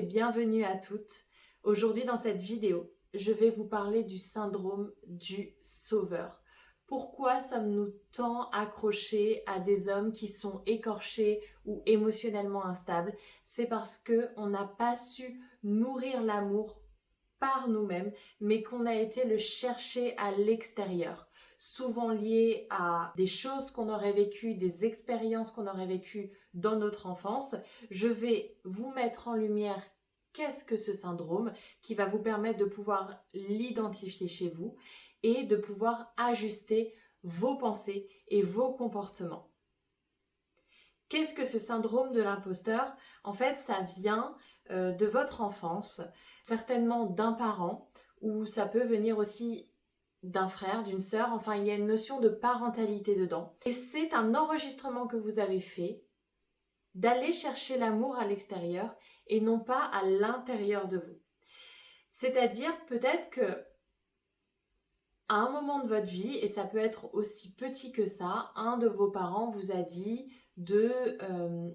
bienvenue à toutes. Aujourd'hui dans cette vidéo, je vais vous parler du syndrome du sauveur. Pourquoi sommes-nous tant accrochés à des hommes qui sont écorchés ou émotionnellement instables? C'est parce qu'on n'a pas su nourrir l'amour par nous-mêmes, mais qu'on a été le chercher à l'extérieur, souvent lié à des choses qu'on aurait vécues, des expériences qu'on aurait vécues dans notre enfance. Je vais vous mettre en lumière qu'est-ce que ce syndrome qui va vous permettre de pouvoir l'identifier chez vous et de pouvoir ajuster vos pensées et vos comportements. Qu'est-ce que ce syndrome de l'imposteur? En fait, ça vient de votre enfance, certainement d'un parent, ou ça peut venir aussi d'un frère, d'une sœur. Enfin, il y a une notion de parentalité dedans. Et c'est un enregistrement que vous avez fait d'aller chercher l'amour à l'extérieur et non pas à l'intérieur de vous. C'est-à-dire peut-être que à un moment de votre vie, et ça peut être aussi petit que ça, un de vos parents vous a dit de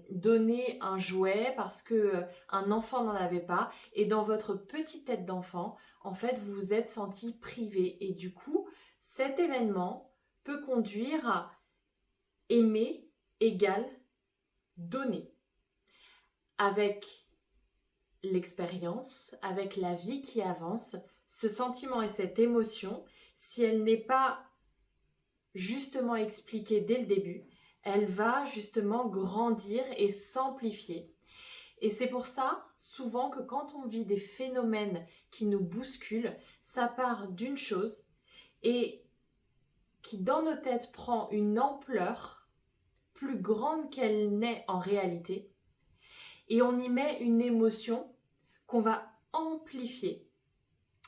donner un jouet parce que un enfant n'en avait pas, et dans votre petite tête d'enfant, en fait, vous vous êtes senti privé, et du coup, cet événement peut conduire à aimer égale donner. Avec l'expérience, avec la vie qui avance, ce sentiment et cette émotion, si elle n'est pas justement expliquée dès le début, elle va justement grandir et s'amplifier. Et c'est pour ça, souvent, que quand on vit des phénomènes qui nous bousculent, ça part d'une chose et qui, dans nos têtes, prend une ampleur plus grande qu'elle n'est en réalité. Et on y met une émotion qu'on va amplifier.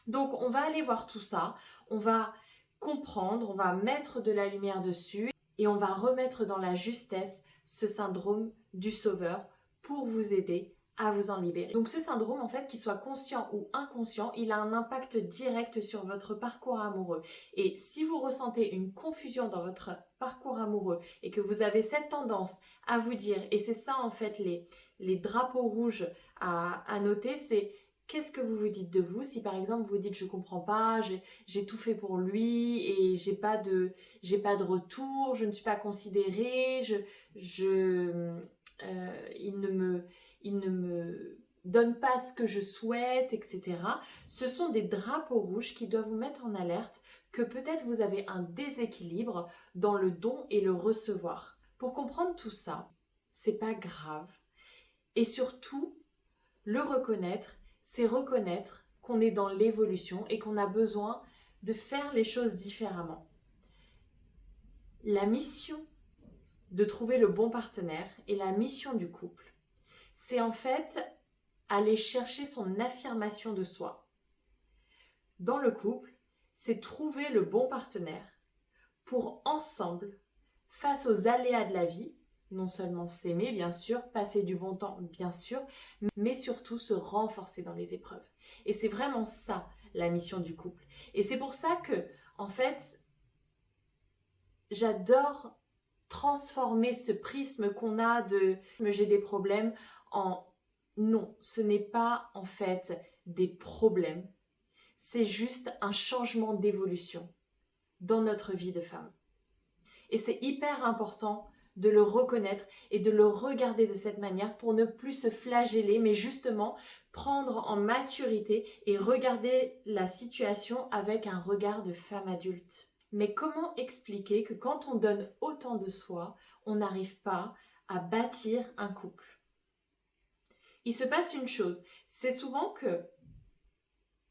Donc, on va aller voir tout ça, on va comprendre, on va mettre de la lumière dessus et on va remettre dans la justesse ce syndrome du sauveur pour vous aider à vous en libérer. Donc ce syndrome, en fait, qu'il soit conscient ou inconscient, il a un impact direct sur votre parcours amoureux. Et si vous ressentez une confusion dans votre parcours amoureux et que vous avez cette tendance à vous dire, et c'est ça en fait les drapeaux rouges à noter, c'est qu'est-ce que vous vous dites de vous? Si par exemple vous dites je comprends pas, j'ai tout fait pour lui et j'ai pas de retour, je ne suis pas considérée, il ne me donne pas ce que je souhaite, etc. Ce sont des drapeaux rouges qui doivent vous mettre en alerte que peut-être vous avez un déséquilibre dans le don et le recevoir. Pour comprendre tout ça, c'est pas grave. Et surtout, le reconnaître, c'est reconnaître qu'on est dans l'évolution et qu'on a besoin de faire les choses différemment. La mission de trouver le bon partenaire et la mission du couple, c'est en fait aller chercher son affirmation de soi. Dans le couple, c'est trouver le bon partenaire pour ensemble, face aux aléas de la vie, non seulement s'aimer, bien sûr, passer du bon temps, bien sûr, mais surtout se renforcer dans les épreuves. Et c'est vraiment ça, la mission du couple. Et c'est pour ça que, en fait, j'adore transformer ce prisme qu'on a de « j'ai des problèmes » en « non, ce n'est pas en fait des problèmes, c'est juste un changement d'évolution dans notre vie de femme. » Et c'est hyper important de le reconnaître et de le regarder de cette manière pour ne plus se flageller, mais justement prendre en maturité et regarder la situation avec un regard de femme adulte. Mais comment expliquer que quand on donne autant de soi, on n'arrive pas à bâtir un couple? Il se passe une chose, c'est souvent que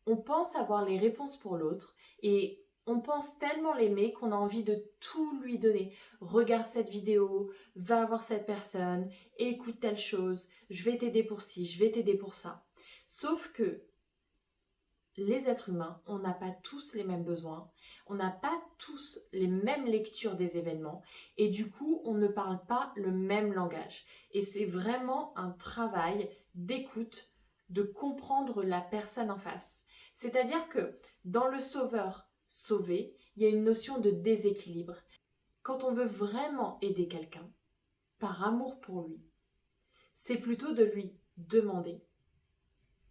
on pense avoir les réponses pour l'autre et on pense tellement l'aimer qu'on a envie de tout lui donner. Regarde cette vidéo, va voir cette personne, écoute telle chose, je vais t'aider pour ci, je vais t'aider pour ça. Sauf que les êtres humains, on n'a pas tous les mêmes besoins, on n'a pas tous les mêmes lectures des événements et du coup, on ne parle pas le même langage. Et c'est vraiment un travail d'écoute, de comprendre la personne en face. C'est-à-dire que dans le sauveur sauvé, il y a une notion de déséquilibre. Quand on veut vraiment aider quelqu'un, par amour pour lui, c'est plutôt de lui demander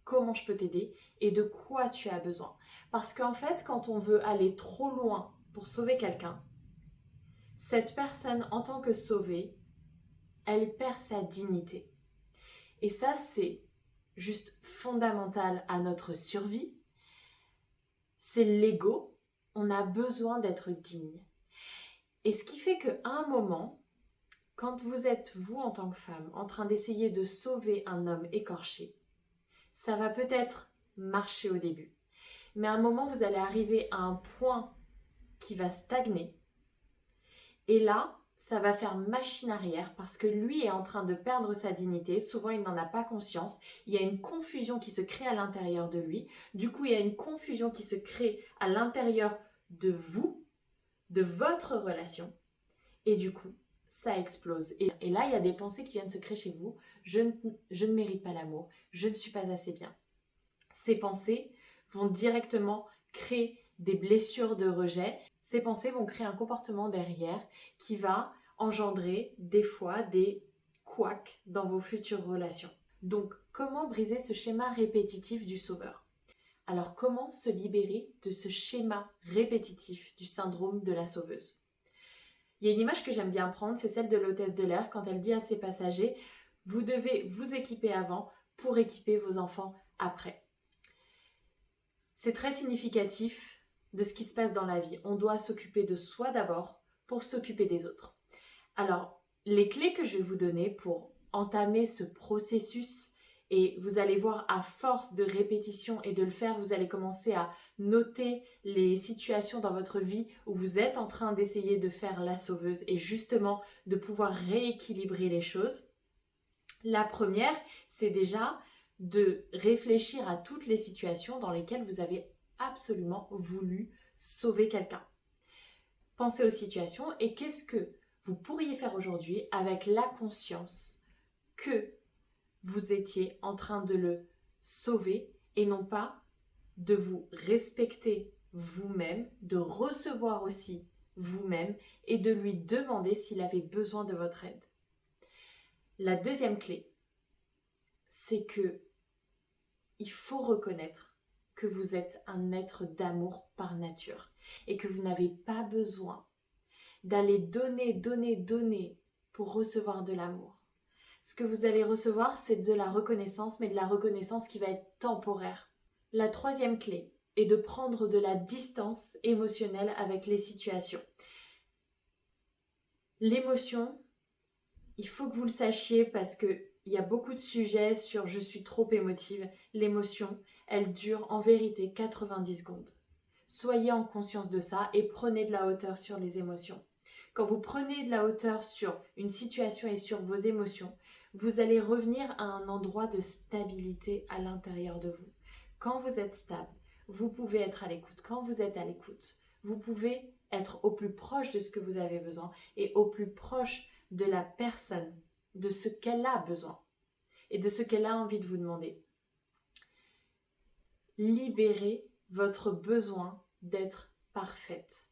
comment je peux t'aider et de quoi tu as besoin. Parce qu'en fait, quand on veut aller trop loin pour sauver quelqu'un, cette personne, en tant que sauvée, elle perd sa dignité. Et ça, c'est juste fondamental à notre survie. C'est l'ego. On a besoin d'être digne. Et ce qui fait qu'à un moment, quand vous êtes, vous en tant que femme, en train d'essayer de sauver un homme écorché, ça va peut-être marcher au début. Mais à un moment, vous allez arriver à un point qui va stagner. Et là, ça va faire machine arrière parce que lui est en train de perdre sa dignité. Souvent, il n'en a pas conscience. Il y a une confusion qui se crée à l'intérieur de lui. Du coup, il y a une confusion qui se crée à l'intérieur de vous, de votre relation. Et du coup, ça explose. Et là, il y a des pensées qui viennent se créer chez vous. Je ne mérite pas l'amour. Je ne suis pas assez bien. Ces pensées vont directement créer des blessures de rejet. Ces pensées vont créer un comportement derrière qui va engendrer des fois des couacs dans vos futures relations. Donc, comment briser ce schéma répétitif du sauveur? Alors, comment se libérer de ce schéma répétitif du syndrome de la sauveuse? Il y a une image que j'aime bien prendre, c'est celle de l'hôtesse de l'air quand elle dit à ses passagers « Vous devez vous équiper avant pour équiper vos enfants après ». C'est très significatif de ce qui se passe dans la vie. On doit s'occuper de soi d'abord pour s'occuper des autres. Alors, les clés que je vais vous donner pour entamer ce processus, et vous allez voir à force de répétition et de le faire, vous allez commencer à noter les situations dans votre vie où vous êtes en train d'essayer de faire la sauveuse et justement de pouvoir rééquilibrer les choses. La première, c'est déjà de réfléchir à toutes les situations dans lesquelles vous avez absolument voulu sauver quelqu'un. Pensez aux situations et qu'est-ce que vous pourriez faire aujourd'hui avec la conscience que vous étiez en train de le sauver et non pas de vous respecter vous-même, de recevoir aussi vous-même et de lui demander s'il avait besoin de votre aide. La deuxième clé, c'est que il faut reconnaître que vous êtes un être d'amour par nature et que vous n'avez pas besoin d'aller donner pour recevoir de l'amour. Ce que vous allez recevoir, c'est de la reconnaissance, mais de la reconnaissance qui va être temporaire. La troisième clé est de prendre de la distance émotionnelle avec les situations. L'émotion, il faut que vous le sachiez parce qu'il y a beaucoup de sujets sur « je suis trop émotive ». L'émotion, elle dure en vérité 90 secondes. Soyez en conscience de ça et prenez de la hauteur sur les émotions. Quand vous prenez de la hauteur sur une situation et sur vos émotions, vous allez revenir à un endroit de stabilité à l'intérieur de vous. Quand vous êtes stable, vous pouvez être à l'écoute. Quand vous êtes à l'écoute, vous pouvez être au plus proche de ce que vous avez besoin et au plus proche de la personne, de ce qu'elle a besoin et de ce qu'elle a envie de vous demander. Libérez votre besoin d'être parfaite.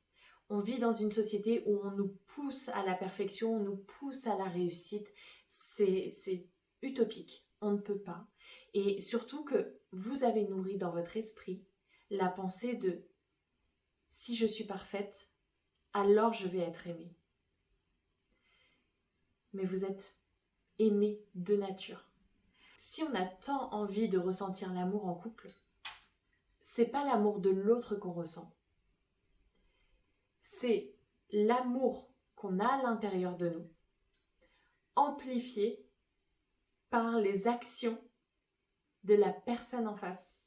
On vit dans une société où on nous pousse à la perfection, on nous pousse à la réussite. C'est utopique, on ne peut pas. Et surtout que vous avez nourri dans votre esprit la pensée de « si je suis parfaite, alors je vais être aimée ». Mais vous êtes aimé de nature. Si on a tant envie de ressentir l'amour en couple, c'est pas l'amour de l'autre qu'on ressent. C'est l'amour qu'on a à l'intérieur de nous, amplifié par les actions de la personne en face.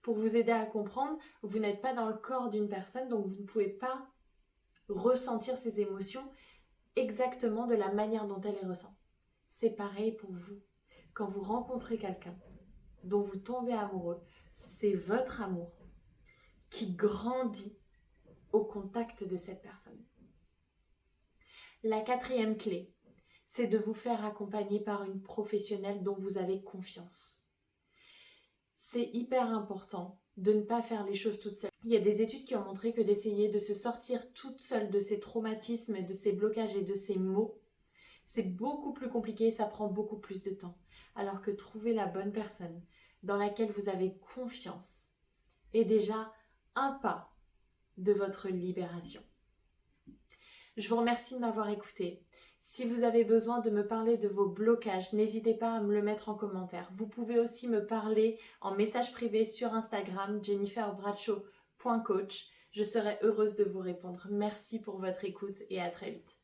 Pour vous aider à comprendre, vous n'êtes pas dans le corps d'une personne, donc vous ne pouvez pas ressentir ses émotions exactement de la manière dont elle les ressent. C'est pareil pour vous. Quand vous rencontrez quelqu'un dont vous tombez amoureux, c'est votre amour qui grandit au contact de cette personne. La quatrième clé, c'est de vous faire accompagner par une professionnelle dont vous avez confiance. C'est hyper important de ne pas faire les choses toute seule. Il y a des études qui ont montré que d'essayer de se sortir toute seule de ces traumatismes, de ces blocages et de ces maux, c'est beaucoup plus compliqué et ça prend beaucoup plus de temps. alors que trouver la bonne personne dans laquelle vous avez confiance est déjà un pas de votre libération. Je vous remercie de m'avoir écouté. Si vous avez besoin de me parler de vos blocages, n'hésitez pas à me le mettre en commentaire. Vous pouvez aussi me parler en message privé sur Instagram, jenniferbradshaw.coach. Je serai heureuse de vous répondre. Merci pour votre écoute et à très vite.